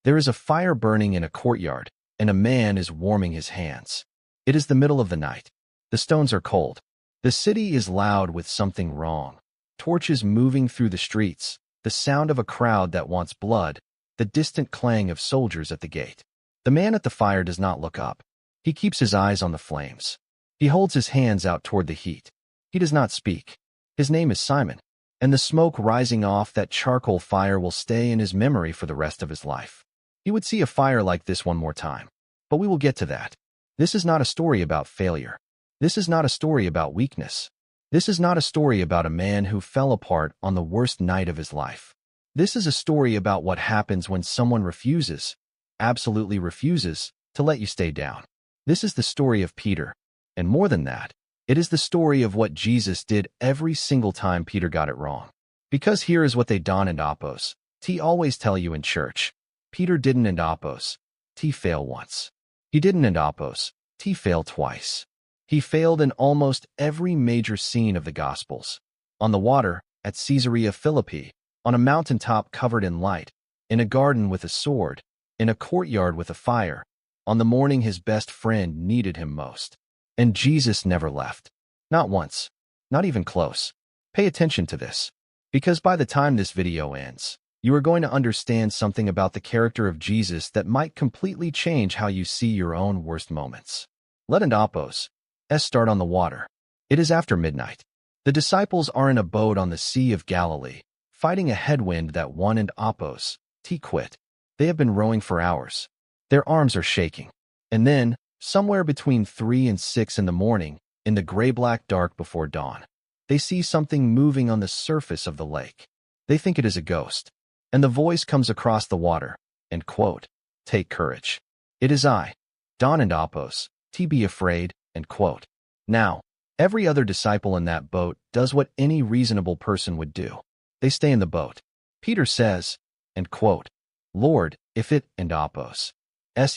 There is a fire burning in a courtyard, and a man is warming his hands. It is the middle of the night. The stones are cold. The city is loud with something wrong. Torches moving through the streets, the sound of a crowd that wants blood, the distant clang of soldiers at the gate. The man at the fire does not look up. He keeps his eyes on the flames. He holds his hands out toward the heat. He does not speak. His name is Simon, and the smoke rising off that charcoal fire will stay in his memory for the rest of his life. He would see a fire like this one more time, but we will get to that. This is not a story about failure. This is not a story about weakness. This is not a story about a man who fell apart on the worst night of his life. This is a story about what happens when someone refuses, absolutely refuses, to let you stay down. This is the story of Peter, and more than that, it is the story of what Jesus did every single time Peter got it wrong. Because here is what they don and opos. T always tell you in church. Peter didn't and opos. T fail once. He didn't and opos. T fail twice. He failed in almost every major scene of the Gospels. On the water, at Caesarea Philippi, on a mountaintop covered in light, in a garden with a sword, in a courtyard with a fire, on the morning his best friend needed him most. And Jesus never left. Not once. Not even close. Pay attention to this. Because by the time this video ends, you are going to understand something about the character of Jesus that might completely change how you see your own worst moments. Let and opos. Start on the water. It is after midnight. The disciples are in a boat on the Sea of Galilee, fighting a headwind that one and opos. T quit. They have been rowing for hours. Their arms are shaking. And then, somewhere between 3 and 6 in the morning, in the gray-black dark before dawn, they see something moving on the surface of the lake. They think it is a ghost. And the voice comes across the water, and quote, "Take courage. It is I, Don and opos. T be afraid," and quote. Now, every other disciple in that boat does what any reasonable person would do. They stay in the boat. Peter says, and quote, "Lord, if it and opos.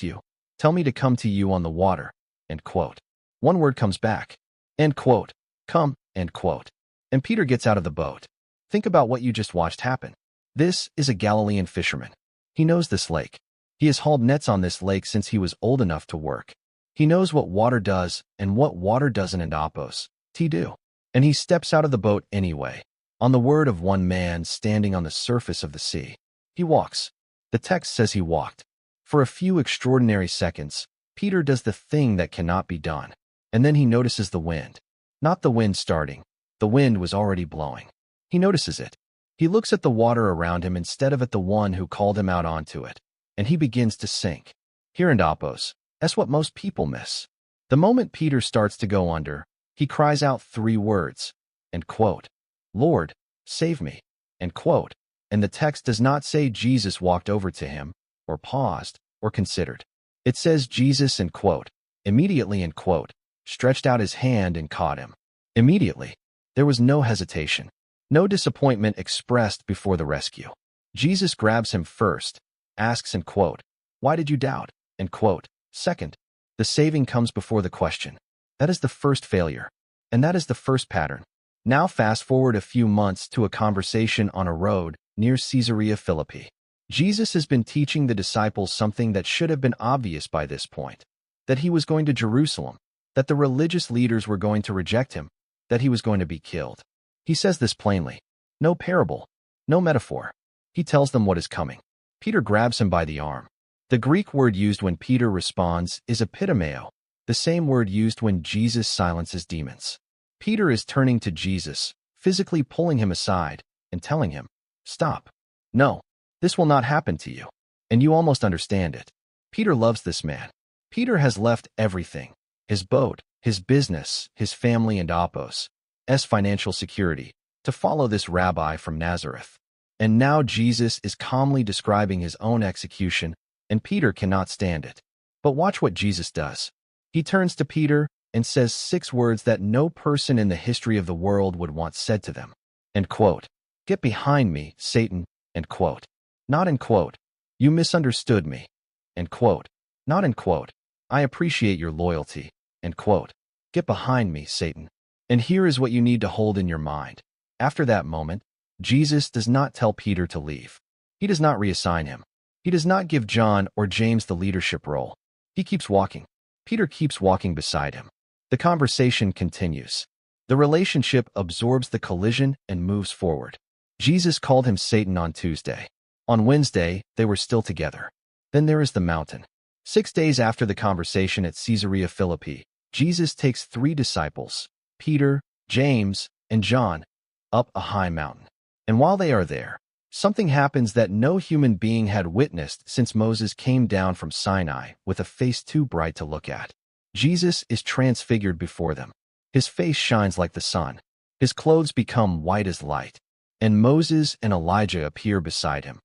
You, tell me to come to you on the water," end quote. One word comes back, end quote, "Come," end quote. And Peter gets out of the boat. Think about what you just watched happen. This is a Galilean fisherman. He knows this lake. He has hauled nets on this lake since he was old enough to work. He knows what water does and what water doesn't and opos. T do. And he steps out of the boat anyway, on the word of one man standing on the surface of the sea. He walks. The text says he walked. For a few extraordinary seconds, Peter does the thing that cannot be done. And then he notices the wind. Not the wind starting. The wind was already blowing. He notices it. He looks at the water around him instead of at the one who called him out onto it. And he begins to sink. Here and opos. That's what most people miss. The moment Peter starts to go under, he cries out 3 words, and quote, "Lord, save me," end quote. And the text does not say Jesus walked over to him, or paused, or considered. It says Jesus, end quote, immediately, end quote, stretched out his hand and caught him. Immediately. There was no hesitation, no disappointment expressed before the rescue. Jesus grabs him first, asks, end quote, "Why did you doubt?" end quote. Second, the saving comes before the question. That is the first failure. And that is the first pattern. Now fast forward a few months to a conversation on a road near Caesarea Philippi. Jesus has been teaching the disciples something that should have been obvious by this point. That he was going to Jerusalem. That the religious leaders were going to reject him. That he was going to be killed. He says this plainly. No parable. No metaphor. He tells them what is coming. Peter grabs him by the arm. The Greek word used when Peter responds is epitomeo, the same word used when Jesus silences demons. Peter is turning to Jesus, physically pulling him aside, and telling him, "Stop. No, this will not happen to you." And you almost understand it. Peter loves this man. Peter has left everything, his boat, his business, his family and opos, financial security, to follow this rabbi from Nazareth. And now Jesus is calmly describing his own execution, and Peter cannot stand it. But watch what Jesus does. He turns to Peter and says 6 words that no person in the history of the world would want said to them. End quote. "Get behind me, Satan," end quote. Not end quote. "You misunderstood me." End quote. Not end quote. "I appreciate your loyalty." End quote. "Get behind me, Satan." And here is what you need to hold in your mind. After that moment, Jesus does not tell Peter to leave. He does not reassign him. He does not give John or James the leadership role. He keeps walking. Peter keeps walking beside him. The conversation continues. The relationship absorbs the collision and moves forward. Jesus called him Satan on Tuesday. On Wednesday, they were still together. Then there is the mountain. 6 days after the conversation at Caesarea Philippi, Jesus takes 3 disciples, Peter, James, and John, up a high mountain. And while they are there, something happens that no human being had witnessed since Moses came down from Sinai with a face too bright to look at. Jesus is transfigured before them. His face shines like the sun. His clothes become white as light. And Moses and Elijah appear beside him.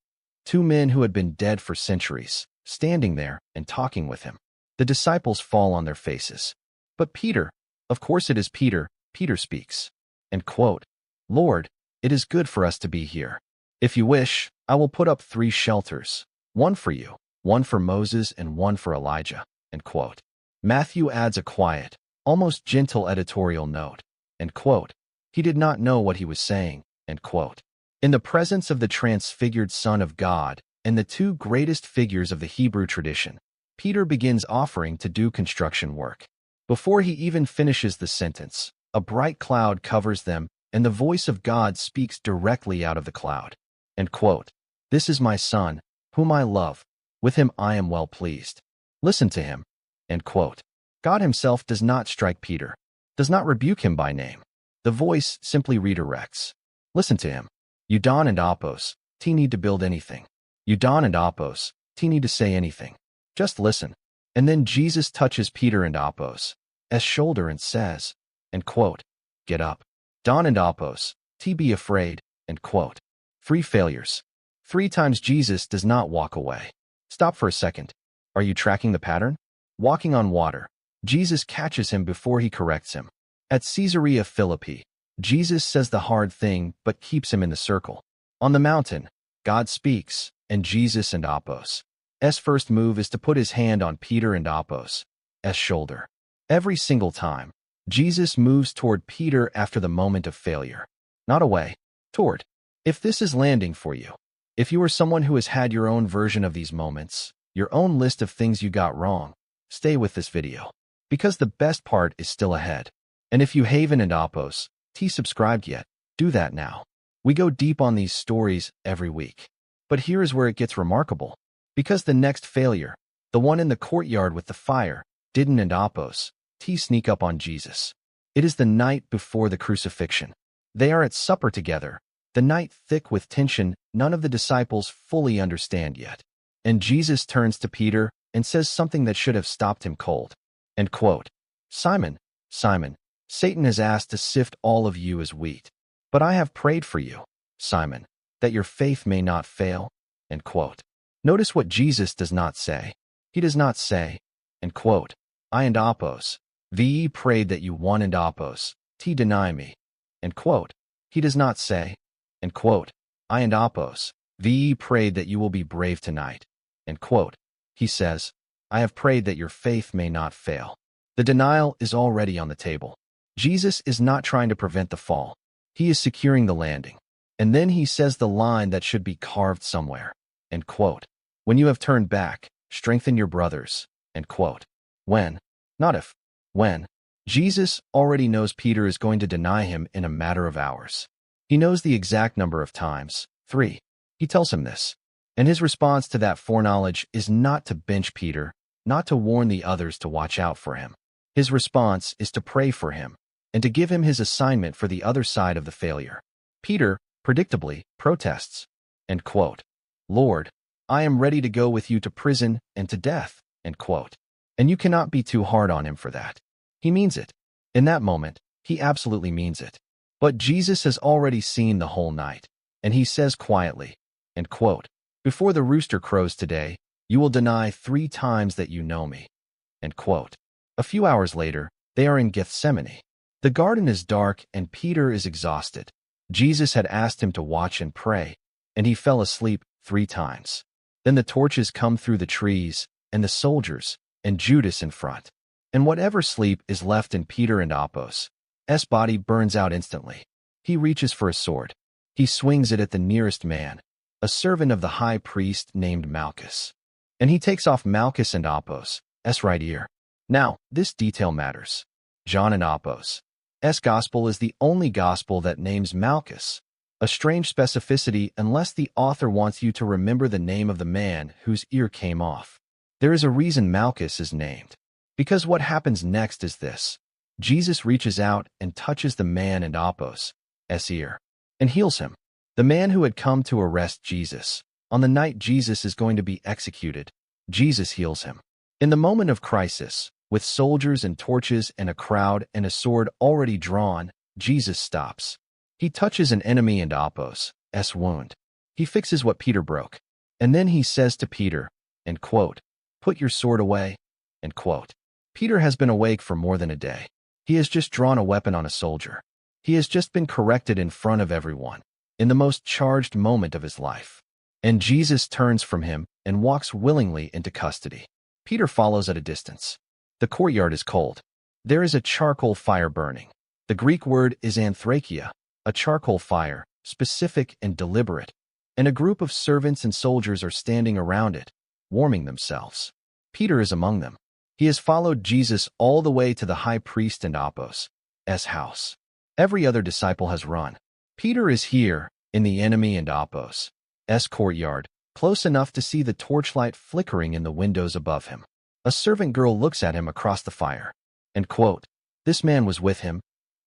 2 men who had been dead for centuries, standing there and talking with him. The disciples fall on their faces. But Peter, of course it is Peter, Peter speaks. And quote, "Lord, it is good for us to be here. If you wish, I will put up 3 shelters, one for you, one for Moses, and one for Elijah." End quote. Matthew adds a quiet, almost gentle editorial note. End quote. He did not know what he was saying. End quote. In the presence of the transfigured Son of God and the 2 greatest figures of the Hebrew tradition, Peter begins offering to do construction work. Before he even finishes the sentence, a bright cloud covers them, and the voice of God speaks directly out of the cloud. End quote. "This is my Son, whom I love. With him I am well pleased. Listen to him." End quote. God himself does not strike Peter, does not rebuke him by name. The voice simply redirects. Listen to him. You Don and Apos, T need to build anything. You Don and Apos, T need to say anything. Just listen. And then Jesus touches Peter and Apos' shoulder and says, end quote, "Get up. Don and Apos, T be afraid." End quote. 3 failures. 3 times Jesus does not walk away. Stop for a second. Are you tracking the pattern? Walking on water. Jesus catches him before he corrects him. At Caesarea Philippi, Jesus says the hard thing but keeps him in the circle. On the mountain, God speaks, and Jesus and Apos' first move is to put his hand on Peter and Apos' shoulder. Every single time, Jesus moves toward Peter after the moment of failure. Not away, toward. If this is landing for you, if you are someone who has had your own version of these moments, your own list of things you got wrong, stay with this video. Because the best part is still ahead. And if you haven't and Apos' subscribed yet, do that now. We go deep on these stories every week. But here is where it gets remarkable. Because the next failure, the one in the courtyard with the fire, didn't and Apos' sneak up on Jesus. It is the night before the crucifixion. They are at supper together, the night thick with tension none of the disciples fully understand yet. And Jesus turns to Peter and says something that should have stopped him cold. End quote. "Simon, Simon, Satan has asked to sift all of you as wheat. But I have prayed for you, Simon, that your faith may not fail." End quote. Notice what Jesus does not say. He does not say, end quote, "I and Apos, ve prayed that you one and Apos, deny me." End quote. He does not say, end quote, "I and Apos, ve prayed that you will be brave tonight." End quote. He says, "I have prayed that your faith may not fail." The denial is already on the table. Jesus is not trying to prevent the fall. He is securing the landing. And then he says the line that should be carved somewhere. End quote. "When you have turned back, strengthen your brothers." End quote. When, not if, when. Jesus already knows Peter is going to deny him in a matter of hours. He knows the exact number of times, 3. He tells him this. And his response to that foreknowledge is not to bench Peter, not to warn the others to watch out for him. His response is to pray for him and to give him his assignment for the other side of the failure. Peter, predictably, protests. End quote. "Lord, I am ready to go with you to prison and to death." End quote. And you cannot be too hard on him for that. He means it. In that moment, he absolutely means it. But Jesus has already seen the whole night, and he says quietly, end quote, "Before the rooster crows today, you will deny 3 times that you know me." End quote. A few hours later, they are in Gethsemane. The garden is dark and Peter is exhausted. Jesus had asked him to watch and pray, and he fell asleep 3 times. Then the torches come through the trees, and the soldiers, and Judas in front. And whatever sleep is left in Peter and Apos' body burns out instantly. He reaches for a sword. He swings it at the nearest man, a servant of the high priest named Malchus. And he takes off Malchus and Appos' right ear. Now, this detail matters. John and Appos' gospel is the only gospel that names Malchus, a strange specificity unless the author wants you to remember the name of the man whose ear came off. There is a reason Malchus is named. Because what happens next is this. Jesus reaches out and touches the man and Appos' ear and heals him. The man who had come to arrest Jesus. On the night Jesus is going to be executed, Jesus heals him. In the moment of crisis, with soldiers and torches and a crowd and a sword already drawn, Jesus stops. He touches an enemy and Appos' wound. He fixes what Peter broke. And then he says to Peter, and quote, "Put your sword away," end quote. Peter has been awake for more than a day. He has just drawn a weapon on a soldier. He has just been corrected in front of everyone, in the most charged moment of his life. And Jesus turns from him and walks willingly into custody. Peter follows at a distance. The courtyard is cold. There is a charcoal fire burning. The Greek word is anthrakia, a charcoal fire, specific and deliberate. And a group of servants and soldiers are standing around it, warming themselves. Peter is among them. He has followed Jesus all the way to the high priest and Appos' house. Every other disciple has run. Peter is here, in the enemy and Appos' courtyard, close enough to see the torchlight flickering in the windows above him. A servant girl looks at him across the fire. End quote. This man was with him.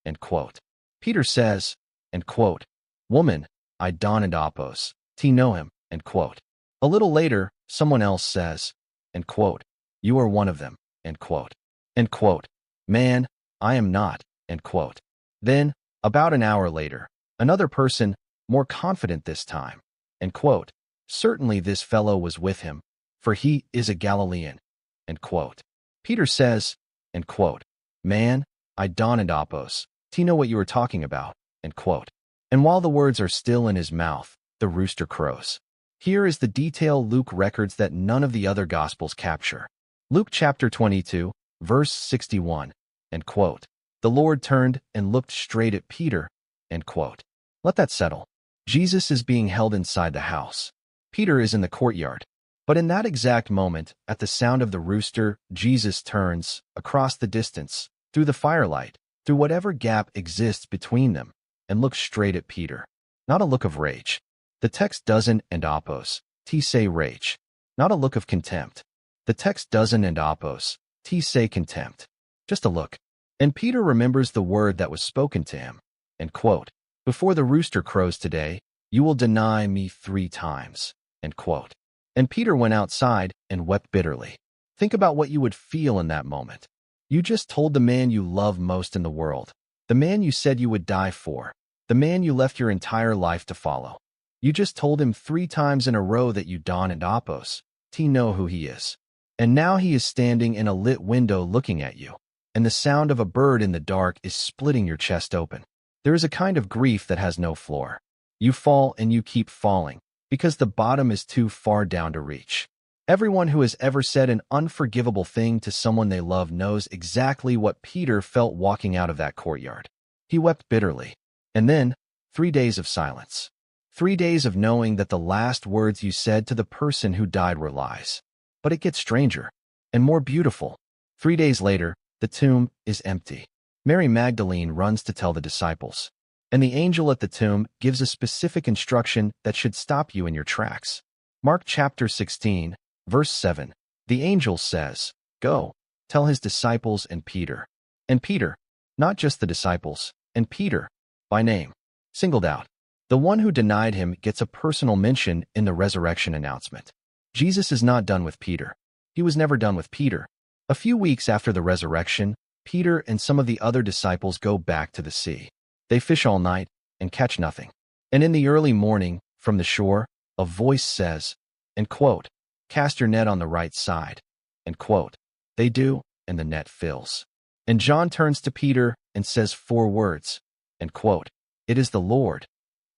End quote. Peter says, end quote, "Woman, I Don and Appos' know him." End quote. A little later, someone else says, end quote, "You are one of them." End quote. End quote. "Man, I am not." End quote. Then, about an hour later, another person, more confident this time, end quote, "Certainly this fellow was with him, for he is a Galilean." End quote. Peter says, end quote, "Man, I Don and Appos' know what you are talking about." End quote. And while the words are still in his mouth, the rooster crows. Here is the detail Luke records that none of the other Gospels capture. Luke chapter 22, verse 61, end quote. "The Lord turned and looked straight at Peter," end quote. Let that settle. Jesus is being held inside the house. Peter is in the courtyard. But in that exact moment, at the sound of the rooster, Jesus turns, across the distance, through the firelight, through whatever gap exists between them, and looks straight at Peter. Not a look of rage. The text doesn't and Appos' say rage. Not a look of contempt. The text doesn't and Appos' say contempt. Just a look. And Peter remembers the word that was spoken to him. End quote. "Before the rooster crows today, you will deny me 3 times." End quote. And Peter went outside and wept bitterly. Think about what you would feel in that moment. You just told the man you love most in the world, the man you said you would die for, the man you left your entire life to follow. You just told him 3 times in a row that you Don and Appos' know who he is. And now he is standing in a lit window looking at you, and the sound of a bird in the dark is splitting your chest open. There is a kind of grief that has no floor. You fall and you keep falling, because the bottom is too far down to reach. Everyone who has ever said an unforgivable thing to someone they love knows exactly what Peter felt walking out of that courtyard. He wept bitterly. And then, 3 days of silence. 3 days of knowing that the last words you said to the person who died were lies. But it gets stranger and more beautiful. 3 days later, the tomb is empty. Mary Magdalene runs to tell the disciples. And the angel at the tomb gives a specific instruction that should stop you in your tracks. Mark chapter 16, verse 7. The angel says, "Go, tell his disciples and Peter." And Peter, not just the disciples, and Peter, by name, singled out. The one who denied him gets a personal mention in the resurrection announcement. Jesus is not done with Peter. He was never done with Peter. A few weeks after the resurrection, Peter and some of the other disciples go back to the sea. They fish all night and catch nothing. And in the early morning, from the shore, a voice says, end quote, "Cast your net on the right side." End quote. They do, and the net fills. And John turns to Peter and says 4 words, end quote, "It is the Lord."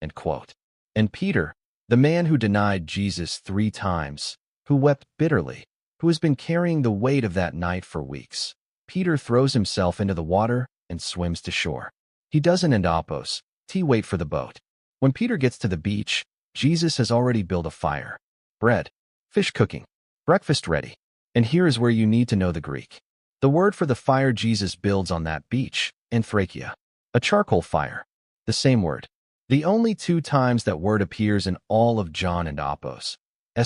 End quote. And Peter, the man who denied Jesus 3 times, who wept bitterly, who has been carrying the weight of that night for weeks, Peter throws himself into the water and swims to shore. He doesn't and Appos' wait for the boat. When Peter gets to the beach, Jesus has already built a fire. Bread, fish cooking, breakfast ready. And here is where you need to know the Greek. The word for the fire Jesus builds on that beach, Anthrakia, a charcoal fire. The same word. The only two times that word appears in all of John and Apos'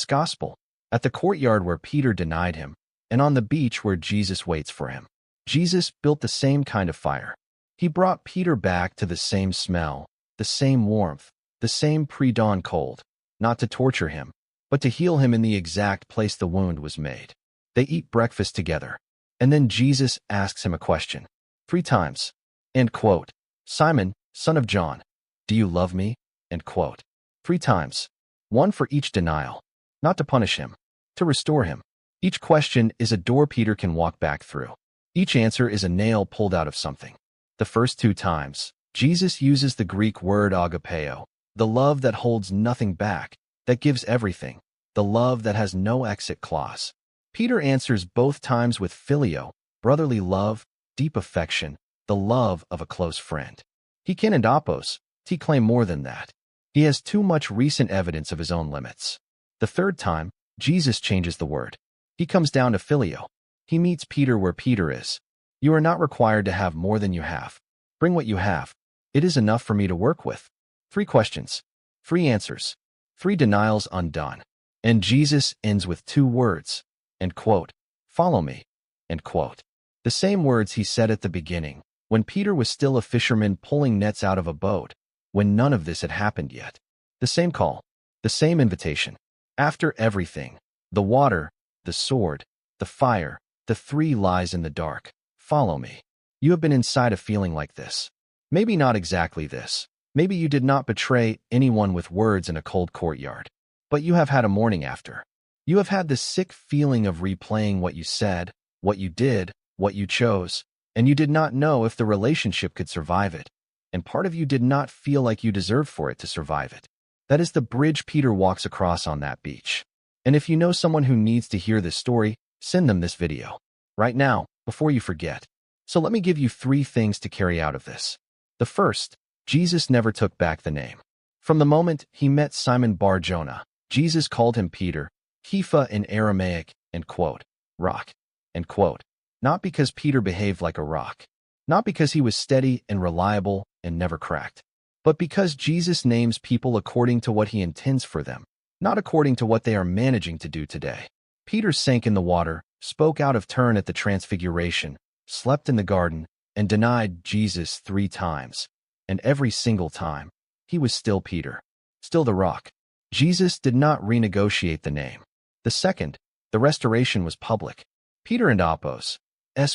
Gospel, at the courtyard where Peter denied him, and on the beach where Jesus waits for him. Jesus built the same kind of fire. He brought Peter back to the same smell, the same warmth, the same pre-dawn cold, not to torture him, but to heal him in the exact place the wound was made. They eat breakfast together, and then Jesus asks him a question. 3 times. End quote. Simon, son of John, do you love me? End quote. 3 times. One for each denial. Not to punish him, to restore him. Each question is a door Peter can walk back through. Each answer is a nail pulled out of something. The first 2 times, Jesus uses the Greek word agapeo, the love that holds nothing back, that gives everything, the love that has no exit clause. Peter answers both times with phileo, brotherly love, deep affection, the love of a close friend. He can and apos, he claim more than that. He has too much recent evidence of his own limits. The third time, Jesus changes the word. He comes down to phileo. He meets Peter where Peter is. You are not required to have more than you have. Bring what you have. It is enough for me to work with. 3 questions. 3 answers. 3 denials undone. And Jesus ends with 2 words. End quote. Follow me. End quote. The same words he said at the beginning, when Peter was still a fisherman pulling nets out of a boat, when none of this had happened yet. The same call. The same invitation. After everything, the water, the sword, the fire, the 3 lies in the dark. Follow me. You have been inside a feeling like this. Maybe not exactly this. Maybe you did not betray anyone with words in a cold courtyard. But you have had a morning after. You have had this sick feeling of replaying what you said, what you did, what you chose, and you did not know if the relationship could survive it. And part of you did not feel like you deserved for it to survive it. That is the bridge Peter walks across on that beach. And if you know someone who needs to hear this story, send them this video. Right now, before you forget. So let me give you 3 things to carry out of this. The first, Jesus never took back the name. From the moment he met Simon Bar-Jonah, Jesus called him Peter, Kepha in Aramaic, end quote, rock, end quote. Not because Peter behaved like a rock. Not because he was steady and reliable and never cracked. But because Jesus names people according to what he intends for them, not according to what they are managing to do today. Peter sank in the water, spoke out of turn at the transfiguration, slept in the garden, and denied Jesus 3 times. And every single time, he was still Peter, still the rock. Jesus did not renegotiate the name. The second, the restoration was public. Peter and Apos'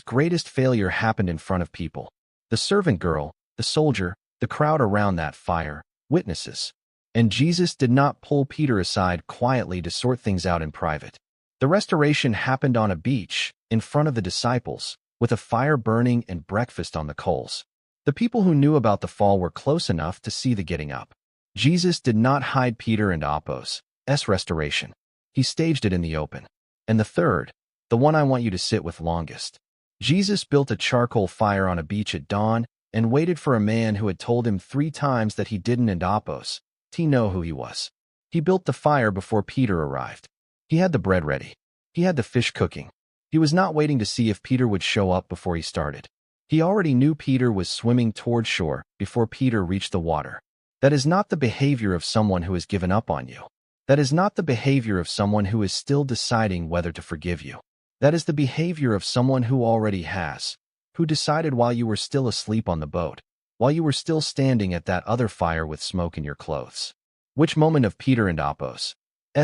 greatest failure happened in front of people. The servant girl, the soldier, the crowd around that fire, witnesses. And Jesus did not pull Peter aside quietly to sort things out in private. The restoration happened on a beach, in front of the disciples, with a fire burning and breakfast on the coals. The people who knew about the fall were close enough to see the getting up. Jesus did not hide Peter and Apos' restoration. He staged it in the open. And the third, the one I want you to sit with longest. Jesus built a charcoal fire on a beach at dawn and waited for a man who had told him 3 times that he didn't and Apos' know who he was. He built the fire before Peter arrived. He had the bread ready. He had the fish cooking. He was not waiting to see if Peter would show up before he started. He already knew Peter was swimming toward shore before Peter reached the water. That is not the behavior of someone who has given up on you. That is not the behavior of someone who is still deciding whether to forgive you. That is the behavior of someone who already has, who decided while you were still asleep on the boat, while you were still standing at that other fire with smoke in your clothes. Which moment of Peter and Apos'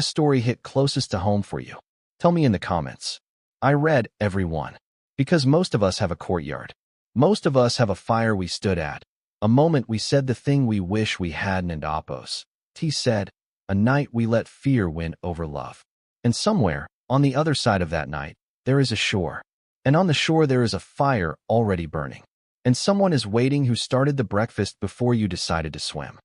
story hit closest to home for you? Tell me in the comments. I read every one. Because most of us have a courtyard. Most of us have a fire we stood at. A moment we said the thing we wish we hadn't and Apos' said, a night we let fear win over love. And somewhere, on the other side of that night, there is a shore. And on the shore there is a fire already burning. And someone is waiting who started the breakfast before you decided to swim.